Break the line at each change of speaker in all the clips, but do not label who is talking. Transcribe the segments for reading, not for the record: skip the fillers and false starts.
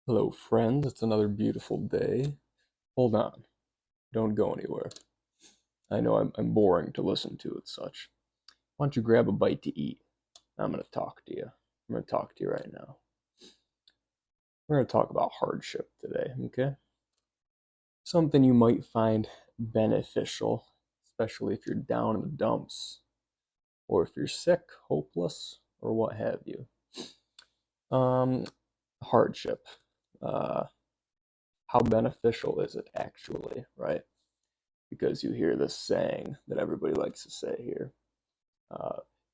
Hello, friends. It's another beautiful day. Hold on. Don't go anywhere. I know I'm boring to listen to and such. Why don't you grab a bite to eat? I'm going to talk to you. I'm going to talk to you right now. We're going to talk about hardship today, okay? Something you might find beneficial, especially if you're down in the dumps or if you're sick, hopeless, or what have you. Um, Hardship. Uh, how beneficial is it actually, right? Because you hear this saying that everybody likes to say here,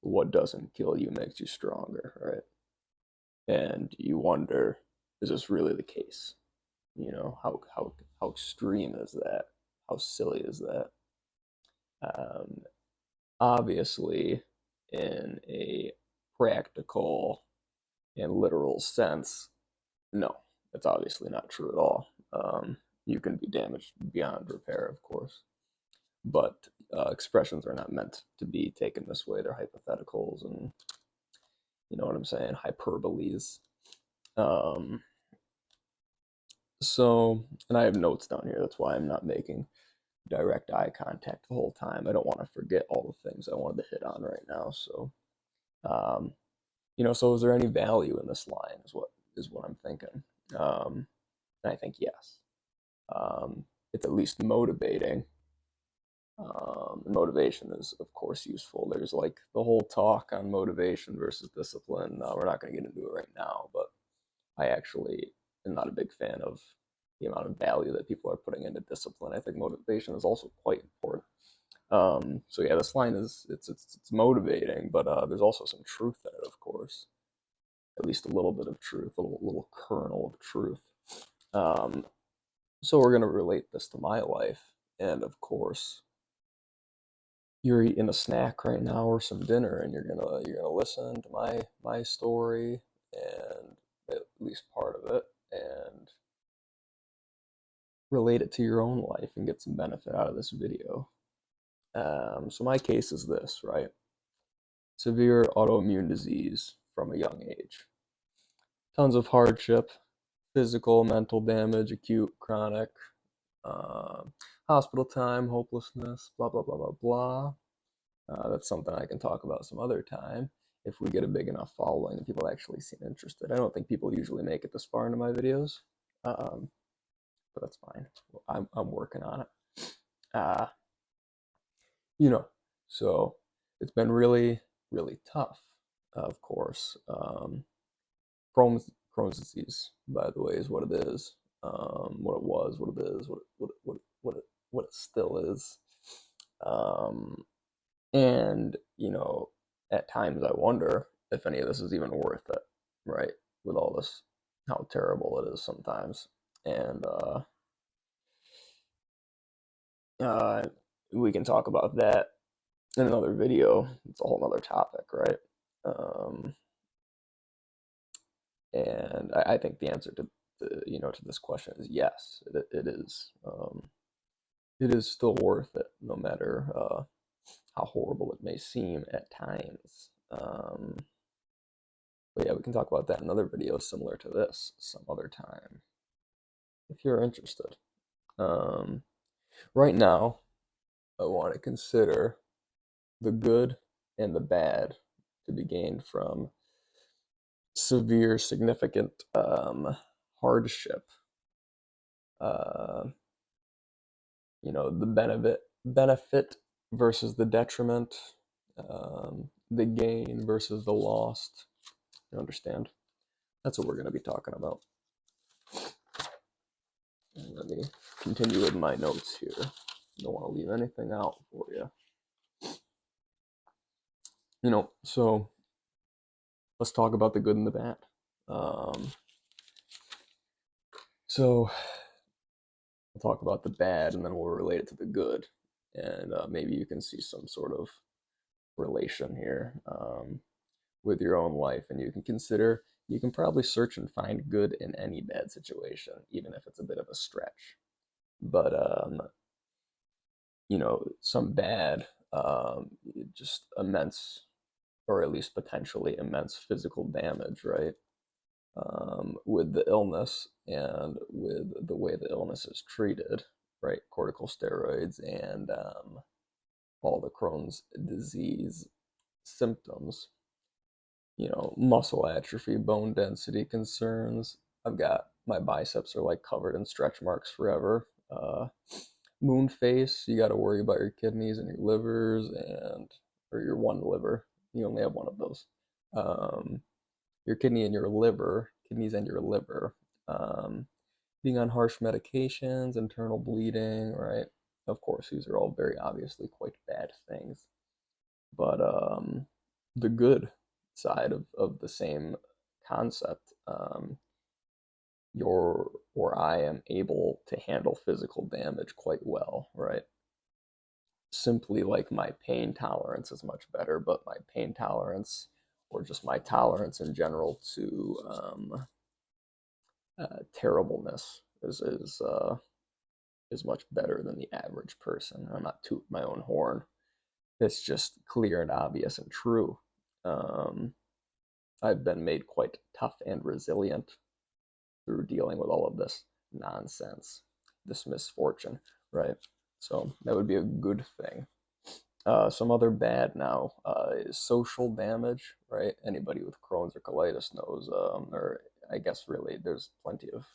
what doesn't kill you makes you stronger, right? And you wonder, is this really the case? How extreme is that? How silly is that? Um, Obviously, in a practical and literal sense, no, that's obviously not true at all. You can be damaged beyond repair, of course, but expressions are not meant to be taken this way. They're hypotheticals and you know what I'm saying, hyperboles. Um, and I have notes down here. That's why I'm not making direct eye contact the whole time. I don't want to forget all the things I wanted to hit on right now. Um, so is there any value in this line? Is what I'm thinking. And I think yes. It's at least motivating. Motivation is, of course, useful. There's like the whole talk on motivation versus discipline. We're not going to get into it right now, but I actually am not a big fan of the amount of value that people are putting into discipline. I think motivation is also quite important. So yeah, this line is it's motivating, but there's also some truth in it, of course. At least a little bit of truth, a little kernel of truth. Um, so we're gonna relate this to my life, and of course, you're eating a snack right now or some dinner and you're gonna listen to my story and at least part of it and relate it to your own life and get some benefit out of this video. So my case is this, right? Severe autoimmune disease from a young age. Tons of hardship, physical, mental damage, acute, chronic, uh, hospital time, hopelessness, blah, blah, blah, blah, blah. That's something I can talk about some other time if we get a big enough following and people actually seem interested. I don't think people usually make it this far into my videos, um, but that's fine. I'm working on it. Uh, you know, so it's been really, really tough, of course. Crohn's disease, by the way, is what it is. What it was, what it is, what it still is. Um, And, at times I wonder if any of this is even worth it, right? With all this, how terrible it is sometimes. And uh, we can talk about that in another video. It's a whole other topic, right? Um, and I think the answer to this question is yes, it is. It is still worth it, no matter how horrible it may seem at times. But yeah, we can talk about that in another video similar to this some other time if you're interested. Um, right now, I want to consider the good and the bad to be gained from severe, significant hardship. Uh, the benefit versus the detriment, the gain versus the lost. You understand? That's what we're going to be talking about. Let me continue with my notes here. Don't want to leave anything out for you. So let's talk about the good and the bad. So we'll talk about the bad and then we'll relate it to the good. And maybe you can see some sort of relation here with your own life. And you can probably search and find good in any bad situation, even if it's a bit of a stretch. But some bad, just immense, or at least potentially immense physical damage, right? with the illness and with the way the illness is treated, right? Corticosteroids and all the Crohn's disease symptoms, muscle atrophy, bone density concerns. I've got my biceps are like covered in stretch marks forever. Moon face, you got to worry about your kidneys and your livers or your one liver. You only have one of those. Um, your kidneys and your liver. Um, Being on harsh medications, internal bleeding, right? Of course, these are all very obviously quite bad things. But the good side of the same concept, your or I am able to handle physical damage quite well, right? Simply like my pain tolerance is much better, but my pain tolerance or just my tolerance in general to terribleness is much better than the average person. I'm not tooting my own horn. It's just clear and obvious and true. Um, I've been made quite tough and resilient through dealing with all of this nonsense, this misfortune, right? So that would be a good thing. Some other bad now is social damage, right? Anybody with Crohn's or colitis knows, or I guess really there's plenty of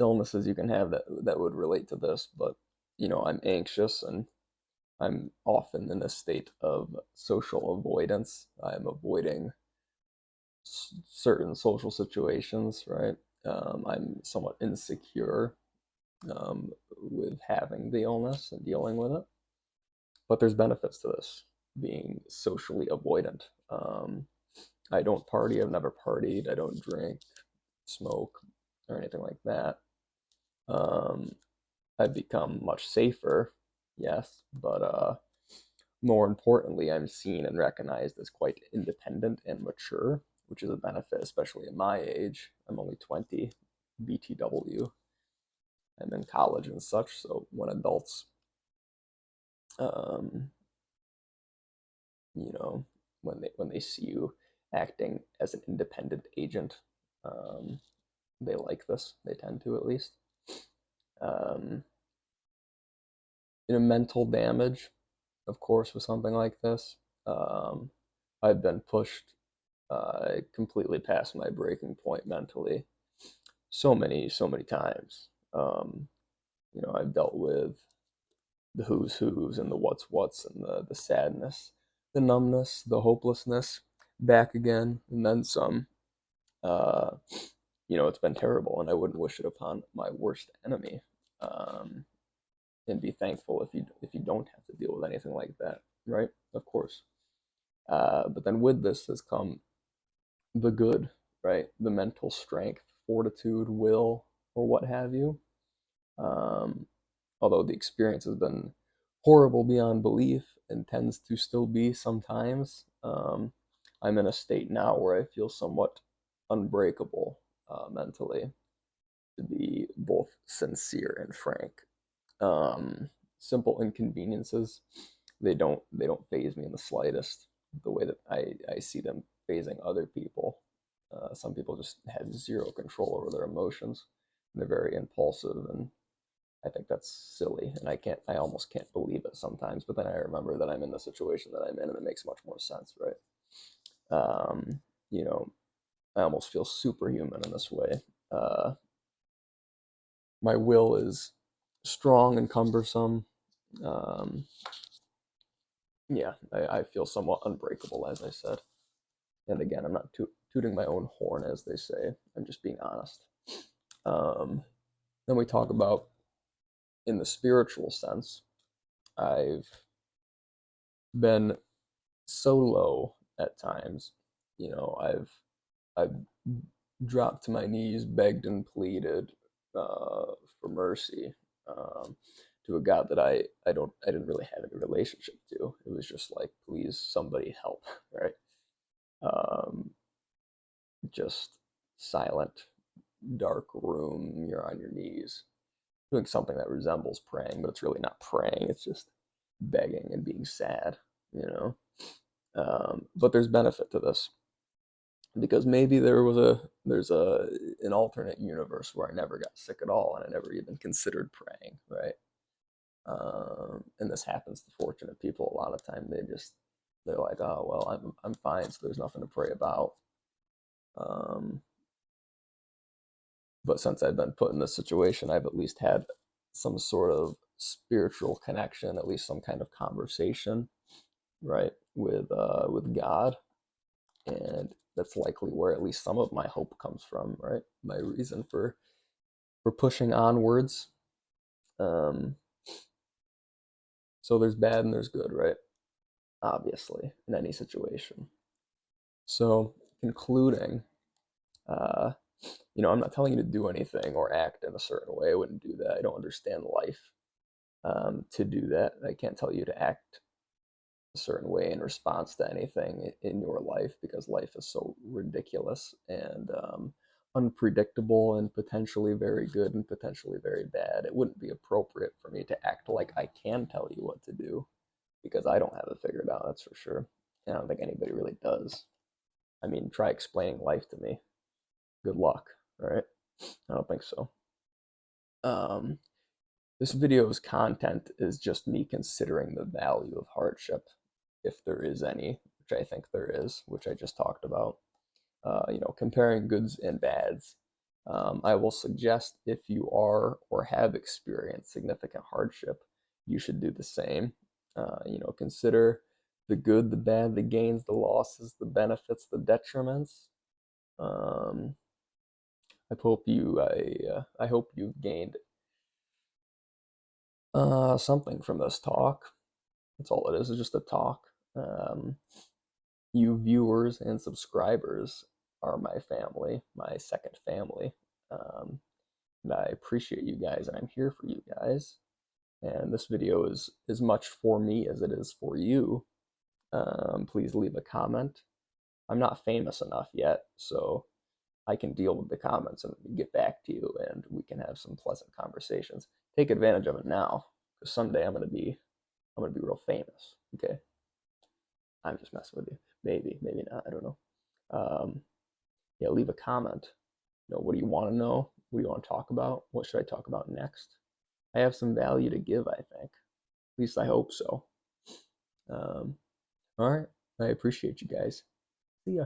illnesses you can have that would relate to this, but I'm anxious and I'm often in a state of social avoidance. I'm avoiding certain social situations, right? I'm somewhat insecure with having the illness and dealing with it. But there's benefits to this being socially avoidant. I don't party. I've never partied. I don't drink, smoke, or anything like that. Um, I've become much safer, yes, but more importantly, I'm seen and recognized as quite independent and mature, which is a benefit, especially at my age. I'm only 20, BTW. I'm in college and such, so when adults, um, you know, when they see you acting as an independent agent, um, they like this. They tend to, at least. Um, Mental damage, of course, with something like this. Um, I've been pushed completely past my breaking point mentally so many times. I've dealt with the who's and the what's and the sadness, the numbness, the hopelessness, back again, and then some. Uh, it's been terrible, and I wouldn't wish it upon my worst enemy. Um, and be thankful if you don't have to deal with anything like that, right? Of course. But then with this has come the good, right? The mental strength, fortitude, will, or what have you. Um, Although the experience has been horrible beyond belief and tends to still be sometimes, I'm in a state now where I feel somewhat unbreakable mentally, to be both sincere and frank. Um, Simple inconveniences, they don't phase me in the slightest. The way that I see them phasing other people. Some people just have zero control over their emotions. They're very impulsive, and I think that's silly, and I almost can't believe it sometimes. But then I remember that I'm in the situation that I'm in, and it makes much more sense, right? Um, you know, I almost feel superhuman in this way. Uh, my will is strong and cumbersome. Um, yeah, I feel somewhat unbreakable, as I said. And again, I'm not tooting my own horn, as they say. I'm just being honest. Um, then we talk about in the spiritual sense. I've been so low at times. I've dropped to my knees, begged and pleaded for mercy um, to a God that I didn't really have any relationship to. It was just like, please, somebody help, right? Um, just silent, dark room. You're on your knees, doing something that resembles praying, but it's really not praying. It's just begging and being sad, you know. But there's benefit to this. because maybe there's an alternate universe where I never got sick at all and I never even considered praying, right? And this happens to fortunate people a lot of time. They're like, oh well, I'm fine, so there's nothing to pray about. Um, but since I've been put in this situation, I've at least had some sort of spiritual connection, at least some kind of conversation, right, with God, and that's likely where at least some of my hope comes from, right? My reason for pushing onwards. Um, so there's bad and there's good, right? Obviously, in any situation. So concluding, uh, I'm not telling you to do anything or act in a certain way. I wouldn't do that. I don't understand life to do that. I can't tell you to act a certain way in response to anything in your life because life is so ridiculous and unpredictable and potentially very good and potentially very bad. It wouldn't be appropriate for me to act like I can tell you what to do because I don't have it figured out, that's for sure. And I don't think anybody really does. I mean, try explaining life to me. Good luck, right? I don't think so. Um, this video's content is just me considering the value of hardship, if there is any, which I think there is, which I just talked about. Comparing goods and bads. I will suggest if you are or have experienced significant hardship, you should do the same. Consider the good, the bad, the gains, the losses, the benefits, the detriments. Um, I hope you've gained something from this talk. That's all it is. It's just a talk. Um, you viewers and subscribers are my family, my second family. Um, and I appreciate you guys, and I'm here for you guys. And this video is as much for me as it is for you. Please leave a comment. I'm not famous enough yet, so I can deal with the comments and get back to you, and we can have some pleasant conversations. Take advantage of it now, because someday I'm gonna be real famous. Okay, I'm just messing with you. Maybe, maybe not. I don't know. Um, yeah, leave a comment. What do you want to know? What do you want to talk about? What should I talk about next? I have some value to give, I think. At least I hope so. All right. I appreciate you guys. See ya.